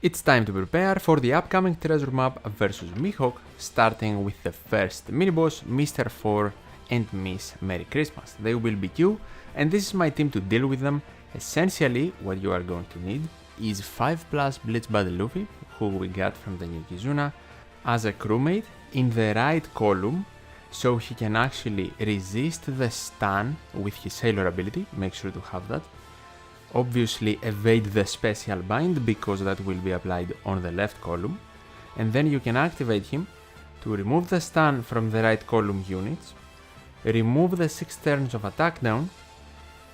It's time to prepare for the upcoming treasure map versus Mihawk, starting with the first mini-boss, Mr.4 Ms. Merry Christmas. They will be you, and this is my team to deal with them. Essentially, what you are going to need is 5+ Blitz Battle Luffy, who we got from the new Kizuna, as a crewmate in the right column, so he can actually resist the stun with his sailor ability. Make sure to have that. Obviously evade the special bind because that will be applied on the left column, and then you can activate him to remove the stun from the right column units, remove the 6 turns of attack down,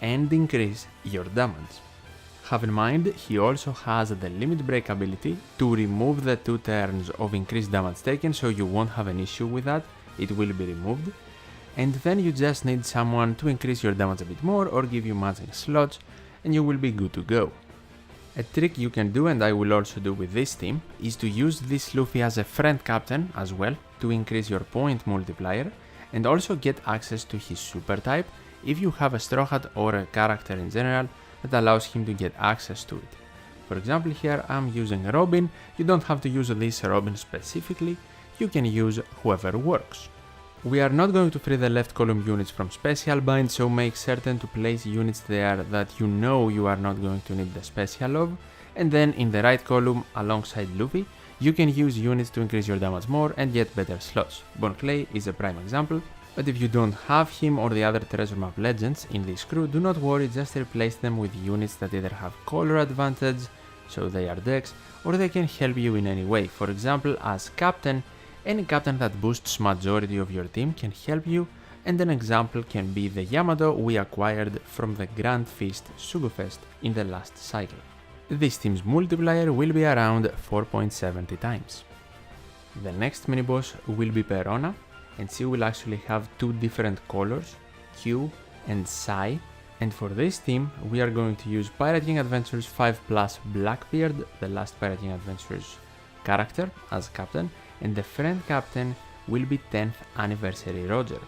and increase your damage. Have in mind, he also has the limit break ability to remove the 2 turns of increased damage taken, so you won't have an issue with that, it will be removed. And then you just need someone to increase your damage a bit more or give you matching slots, and you will be good to go. A trick you can do, and I will also do with this team, is to use this Luffy as a friend captain as well to increase your point multiplier and also get access to his super type if you have a Straw Hat or a character in general that allows him to get access to it. For example, here I'm using Robin. You don't have to use this Robin specifically, you can use whoever works. We are not going to free the left column units from special bind, so make certain to place units there that you know you are not going to need the special of, and then in the right column alongside Luffy, you can use units to increase your damage more and get better slots. Bon Clay is a prime example, but if you don't have him or the other treasure map legends in this crew, do not worry, just replace them with units that either have color advantage, so they are decks, or they can help you in any way. For example, as captain, any captain that boosts majority of your team can help you, and an example can be the Yamato we acquired from the Grand Feast Sugofest in the last cycle. This team's multiplier will be around 4.70 times. The next mini-boss will be Perona, and she will actually have 2 different colors, Q and Psi, and for this team we are going to use Pirate King Adventures 5+ Blackbeard, the last Pirate King Adventures character, as captain, and the friend captain will be 10th Anniversary Roger.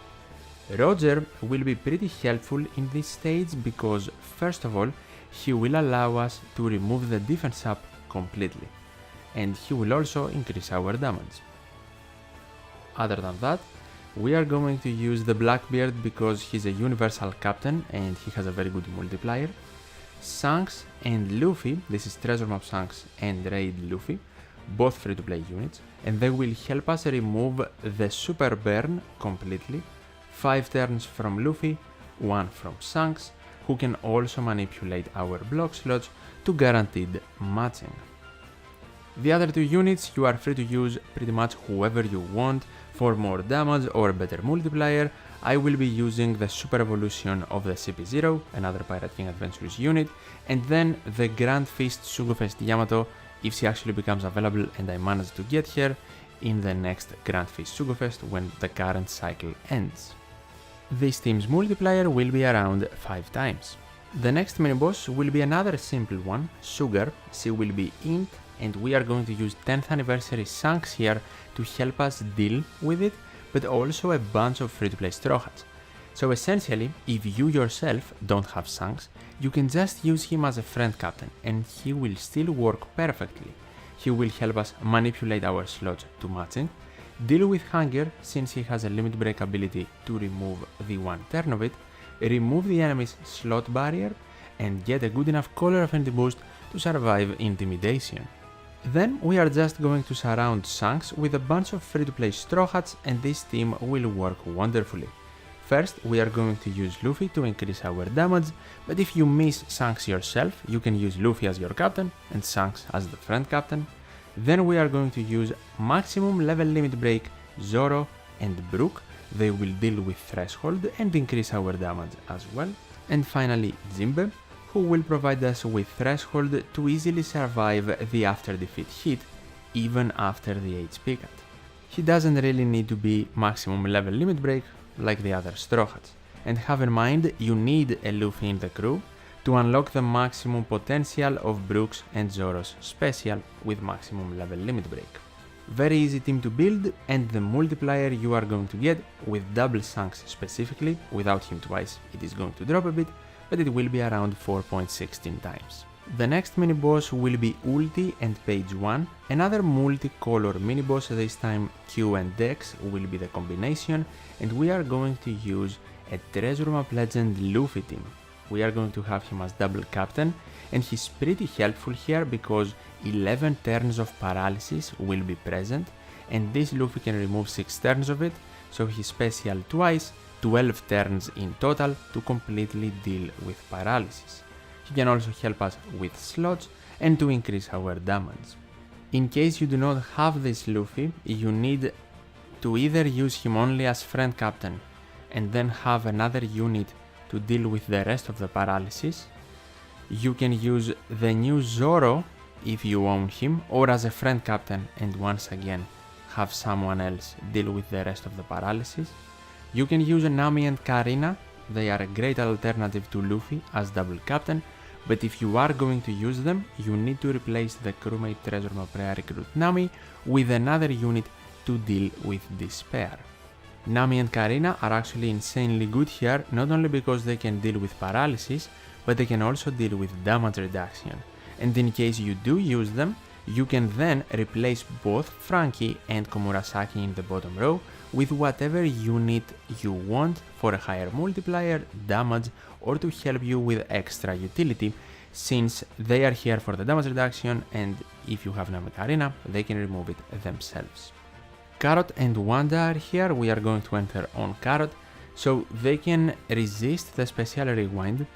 Roger will be pretty helpful in this stage because, first of all, he will allow us to remove the defense up completely, and he will also increase our damage. Other than that, we are going to use the Blackbeard because he's a universal captain and he has a very good multiplier. Shanks and Luffy, this is Treasure Map Shanks and Raid Luffy, both free to play units, and they will help us remove the super burn completely, 5 turns from Luffy, 1 from Shanks, who can also manipulate our block slots to guaranteed matching. The other 2 units you are free to use pretty much whoever you want for more damage or better multiplier. I will be using the Super Evolution of the CP0, another Pirate King Adventures unit, and then the Grand Feast Sugofest Yamato if she actually becomes available and I manage to get her in the next Grand Feast Sugofest when the current cycle ends. This team's multiplier will be around 5 times. The next mini-boss will be another simple one, Sugar. She will be int, and we are going to use 10th Anniversary Shanks here to help us deal with it, but also a bunch of free-to-play Straw Hats. So essentially, if you yourself don't have Shanks, you can just use him as a friend captain and he will still work perfectly. He will help us manipulate our slots to matching, deal with hunger since he has a limit break ability to remove the 1 turn of it, remove the enemy's slot barrier, and get a good enough color affinity boost to survive intimidation. Then we are just going to surround Shanks with a bunch of free to play Straw Hats and this team will work wonderfully. First, we are going to use Luffy to increase our damage, but if you miss Shanks yourself, you can use Luffy as your captain and Shanks as the friend captain. Then we are going to use maximum level limit break Zoro and Brook. They will deal with threshold and increase our damage as well. And finally Jinbe, who will provide us with threshold to easily survive the after defeat hit even after the HP cut. He doesn't really need to be maximum level limit break like the other Straw Hats, and have in mind you need a Luffy in the crew to unlock the maximum potential of Brook's and Zoro's special with maximum level limit break. Very easy team to build, and the multiplier you are going to get with double Shanks specifically, without him twice it is going to drop a bit, but it will be around 4.16 times. The next mini-boss will be Ulti and Page One, another multicolor mini-boss. This time Q and X will be the combination, and we are going to use a Treasure Map Legend Luffy team. We are going to have him as double captain, and he's pretty helpful here because 11 turns of paralysis will be present, and this Luffy can remove 6 turns of it, so he's special twice, 12 turns in total to completely deal with paralysis. He can also help us with slots and to increase our damage. In case you do not have this Luffy, you need to either use him only as friend captain and then have another unit to deal with the rest of the paralysis. You can use the new Zoro if you own him, or as a friend captain and once again have someone else deal with the rest of the paralysis. You can use Nami and Karina, they are a great alternative to Luffy as double captain, but if you are going to use them, you need to replace the crewmate Treasure Map Rare Recruit Nami with another unit to deal with Despair. Nami and Karina are actually insanely good here, not only because they can deal with paralysis, but they can also deal with damage reduction. And in case you do use them, you can then replace both Franky and Komurasaki in the bottom row with whatever unit you want for a higher multiplier, damage, or to help you with extra utility, since they are here for the damage reduction, and if you have Nami Karina, they can remove it themselves. Carrot and Wanda are here. We are going to enter on Carrot, so they can resist the special rewind,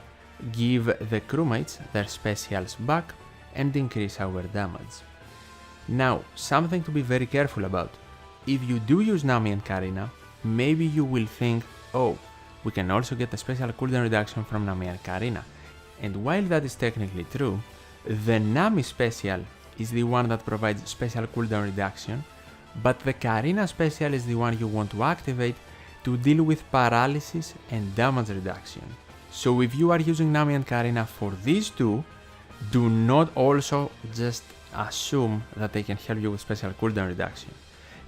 give the crewmates their specials back, and increase our damage. Now, something to be very careful about. If you do use Nami and Karina, maybe you will think, oh, we can also get the special cooldown reduction from Nami and Karina. And while that is technically true, the Nami special is the one that provides special cooldown reduction, but the Karina special is the one you want to activate to deal with paralysis and damage reduction. So if you are using Nami and Karina for these two, do not also just assume that they can help you with special cooldown reduction.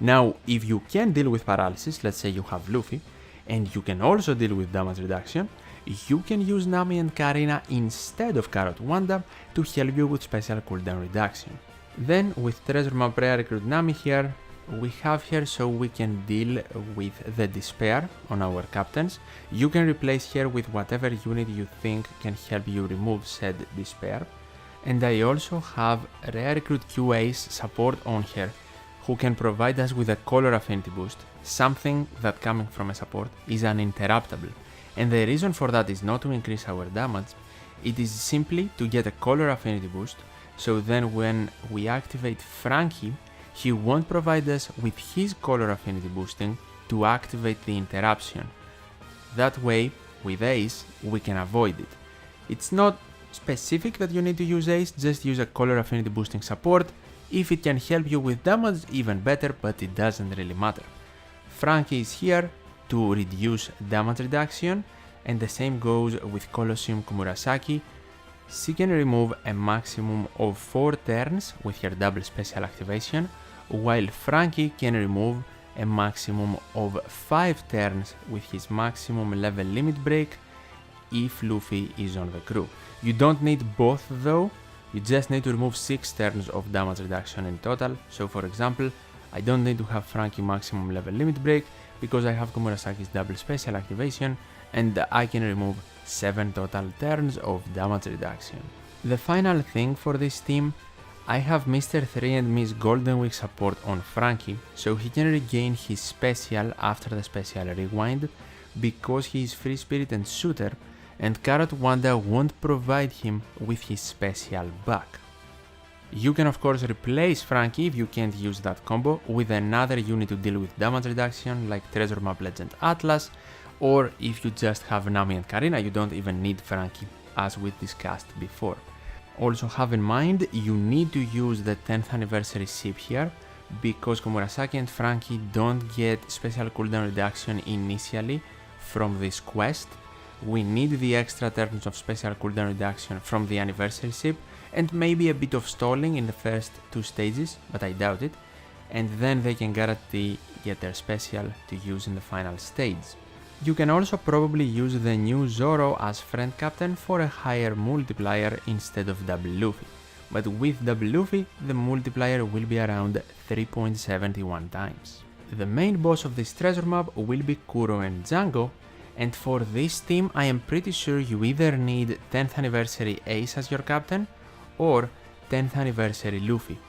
Now, if you can deal with paralysis, let's say you have Luffy, and you can also deal with damage reduction, you can use Nami and Karina instead of Carrot Wanda to help you with special cooldown reduction. Then, with Treasure Map Rare Recruit Nami here, we have here so we can deal with the Despair on our captains. You can replace her with whatever unit you think can help you remove said Despair. And I also have Rare Recruit QA's support on her, who can provide us with a color affinity boost, something that coming from a support is uninterruptible. And the reason for that is not to increase our damage, it is simply to get a color affinity boost, so then when we activate Franky, he won't provide us with his color affinity boosting to activate the interruption. That way, with Ace, we can avoid it. It's not specific that you need to use Ace, just use a color affinity boosting support. If it can help you with damage, even better, but it doesn't really matter. Franky is here to reduce damage reduction, and the same goes with Colosseum Komurasaki. She can remove a maximum of 4 turns with her double special activation, while Franky can remove a maximum of 5 turns with his maximum level limit break if Luffy is on the crew. You don't need both though, you just need to remove 6 turns of damage reduction in total. So for example, I don't need to have Franky maximum level limit break because I have Komurasaki's double special activation and I can remove 7 total turns of damage reduction. The final thing for this team, I have Mr.4 Ms Golden Week support on Franky, so he can regain his special after the special rewind because he is free spirit and shooter, and Carrot Wanda won't provide him with his special back. You can of course replace Franky if you can't use that combo with another unit to deal with damage reduction like Treasure Map Legend Atlas, or if you just have Nami and Karina, you don't even need Franky as we discussed before. Also have in mind, you need to use the 10th anniversary ship here, because Komurasaki and Franky don't get special cooldown reduction initially from this quest. We need the extra turns of special cooldown reduction from the anniversary ship, and maybe a bit of stalling in the first 2 stages, but I doubt it, and then they can guarantee get their special to use in the final stage. You can also probably use the new Zoro as friend captain for a higher multiplier instead of double Luffy. But with double Luffy, the multiplier will be around 3.71 times. The main boss of this treasure map will be Kuro and Django, and for this team I am pretty sure you either need 10th anniversary Ace as your captain, or 10th anniversary Luffy,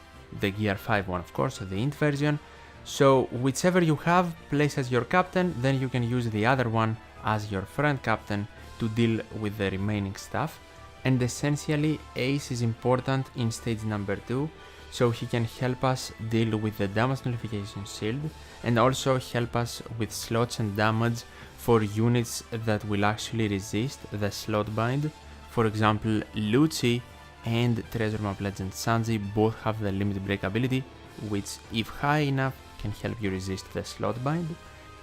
the Gear 5 one of course, the int version, so whichever you have place as your captain, then you can use the other one as your friend captain to deal with the remaining stuff. And essentially Ace is important in stage number 2, so he can help us deal with the damage nullification shield and also help us with slots and damage for units that will actually resist the slot bind. For example, Lucci and Treasure Map Legend Sanji both have the limit break ability, which if high enough can help you resist the slot bind.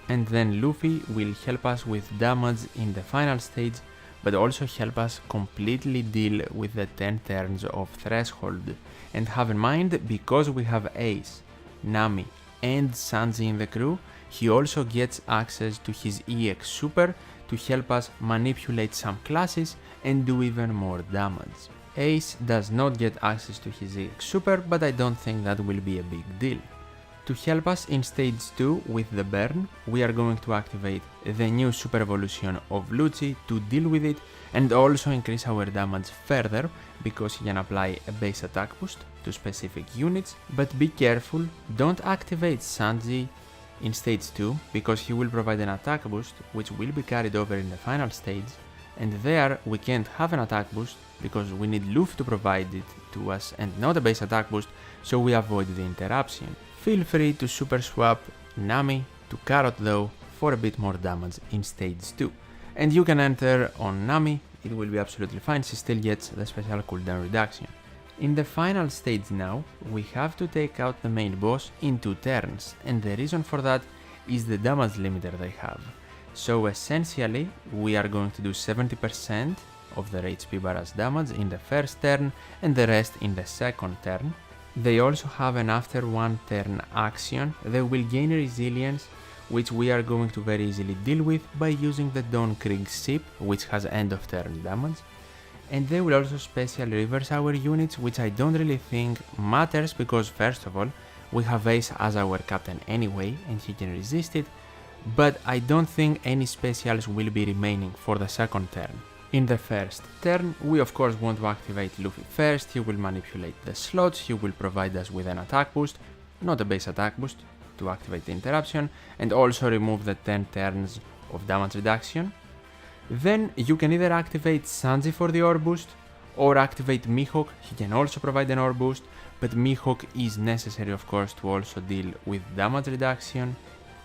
And then Luffy will help us with damage in the final stage, but also help us completely deal with the 10 turns of threshold. And have in mind, because we have Ace, Nami and Sanji in the crew, he also gets access to his EX super to help us manipulate some classes and do even more damage. Ace does not get access to his EX super, but I don't think that will be a big deal. To help us in stage 2 with the burn, we are going to activate the new super evolution of Lucci to deal with it and also increase our damage further because he can apply a base attack boost to specific units, but be careful, don't activate Sanji in stage 2 because he will provide an attack boost which will be carried over in the final stage, and there we can't have an attack boost because we need Luffy to provide it to us and not a base attack boost, so we avoid the interruption. Feel free to super swap Nami to Carrot though for a bit more damage in stage 2. And you can enter on Nami, it will be absolutely fine, she still gets the special cooldown reduction. In the final stage now, we have to take out the main boss in 2 turns, and the reason for that is the damage limiter they have. So essentially, we are going to do 70% of their HP barrage damage in the first turn and the rest in the second turn. They also have an after 1 turn action, they will gain resilience, which we are going to very easily deal with by using the Dawn Krieg ship, which has end of turn damage. And they will also special reverse our units, which I don't really think matters because first of all, we have Ace as our captain anyway and he can resist it, but I don't think any specials will be remaining for the second turn. In the first turn, we of course want to activate Luffy first, he will manipulate the slots, he will provide us with an attack boost, not a base attack boost, to activate the interruption, and also remove the 10 turns of damage reduction. Then you can either activate Sanji for the ore boost, or activate Mihawk, he can also provide an ore boost, but Mihawk is necessary of course to also deal with damage reduction.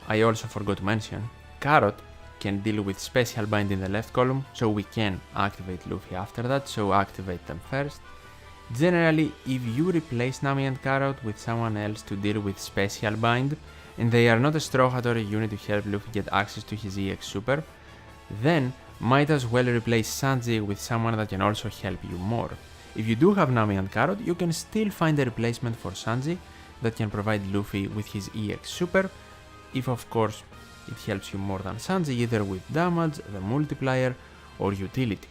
I also forgot to mention, Carrot can deal with special bind in the left column, so we can activate Luffy after that, so activate them first. Generally, if you replace Nami and Carrot with someone else to deal with special bind, and they are not a Straw Hat or a unit to help Luffy get access to his EX super, then might as well replace Sanji with someone that can also help you more. If you do have Nami and Carrot, you can still find a replacement for Sanji that can provide Luffy with his EX super, if of course it helps you more than Sanji either with damage, the multiplier, or utility.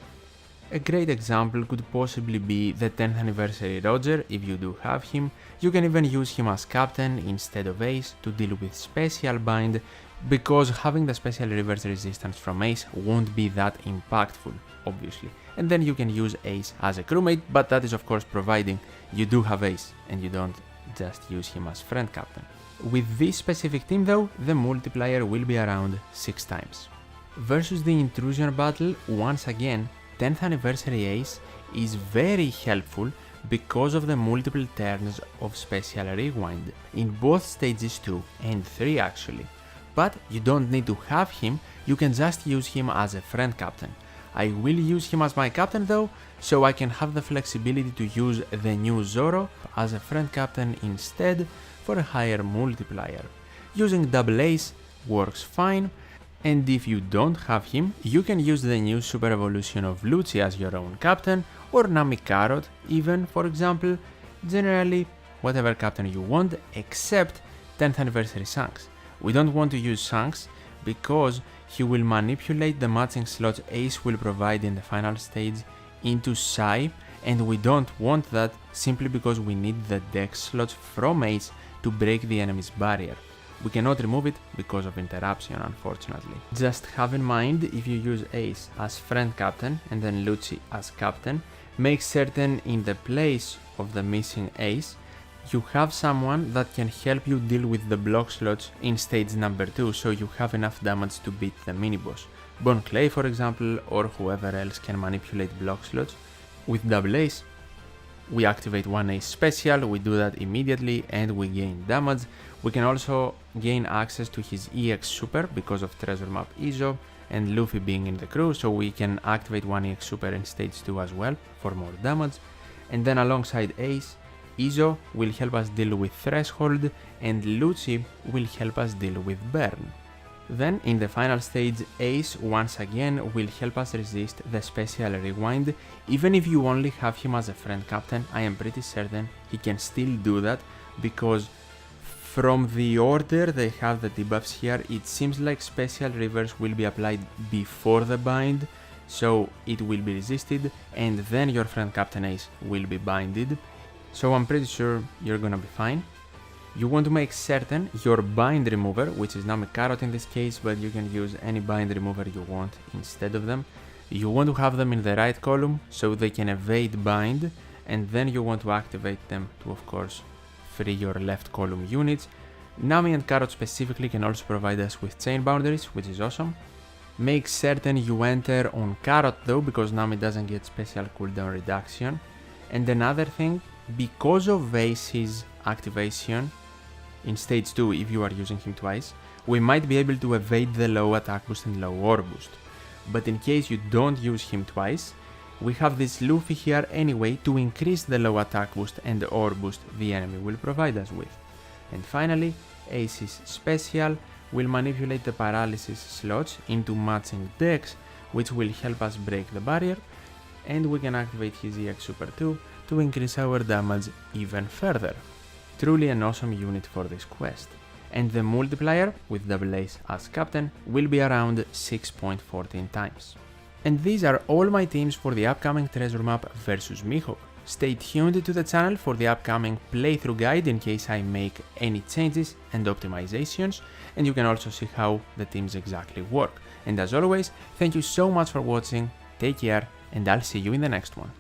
A great example could possibly be the 10th anniversary Roger, if you do have him. You can even use him as captain instead of Ace to deal with special bind, because having the special reverse resistance from Ace won't be that impactful, obviously. And then you can use Ace as a crewmate, but that is of course providing you do have Ace and you don't just use him as friend captain. With this specific team though, the multiplier will be around 6 times. Versus the Intrusion Battle, once again, 10th anniversary Ace is very helpful because of the multiple turns of special rewind in both stages 2 and 3 actually. But you don't need to have him, you can just use him as a friend captain. I will use him as my captain though, so I can have the flexibility to use the new Zoro as a friend captain instead for a higher multiplier. Using double Ace works fine, and if you don't have him, you can use the new super evolution of Lucci as your own captain, or Nami Carrot even, for example, generally whatever captain you want except 10th anniversary Shanks. We don't want to use Shanks because he will manipulate the matching slots Ace will provide in the final stage into Psy, and we don't want that simply because we need the dex slots from Ace to break the enemy's barrier. We cannot remove it because of interruption, unfortunately. Just have in mind, if you use Ace as friend captain and then Lucci as captain, make certain in the place of the missing Ace, you have someone that can help you deal with the block slots in stage number 2, so you have enough damage to beat the mini-boss. Bon Clay, for example, or whoever else can manipulate block slots. With double Ace, we activate one Ace special, we do that immediately and we gain damage. We can also gain access to his EX super because of treasure map Izo and Luffy being in the crew, so we can activate one EX super in stage 2 as well for more damage. And then alongside Ace, Izo will help us deal with Threshold and Lucci will help us deal with Burn. Then in the final stage, Ace once again will help us resist the special rewind. Even if you only have him as a friend captain, I am pretty certain he can still do that, because from the order they have the debuffs here, it seems like special reverse will be applied before the bind, so it will be resisted, and then your friend captain Ace will be binded. So I'm pretty sure you're gonna be fine. You want to make certain your bind remover, which is Nami Carrot in this case, but you can use any bind remover you want instead of them. You want to have them in the right column so they can evade bind, and then you want to activate them to, of course, free your left column units. Nami and Carrot specifically can also provide us with chain boundaries, which is awesome. Make certain you enter on Carrot though, because Nami doesn't get special cooldown reduction. And another thing, because of Ace's activation in stage 2, if you are using him twice, we might be able to evade the low attack boost and low ore boost. But in case you don't use him twice, we have this Luffy here anyway to increase the low attack boost and the ore boost the enemy will provide us with. And finally, Ace's special will manipulate the paralysis slots into matching decks, which will help us break the barrier, and we can activate his EX Super 2 to increase our damage even further. Truly an awesome unit for this quest. And the multiplier, with double Ace as captain, will be around 6.14 times. And these are all my teams for the upcoming treasure map versus Mihawk. Stay tuned to the channel for the upcoming playthrough guide in case I make any changes and optimizations, and you can also see how the teams exactly work. And as always, thank you so much for watching, take care, and I'll see you in the next one.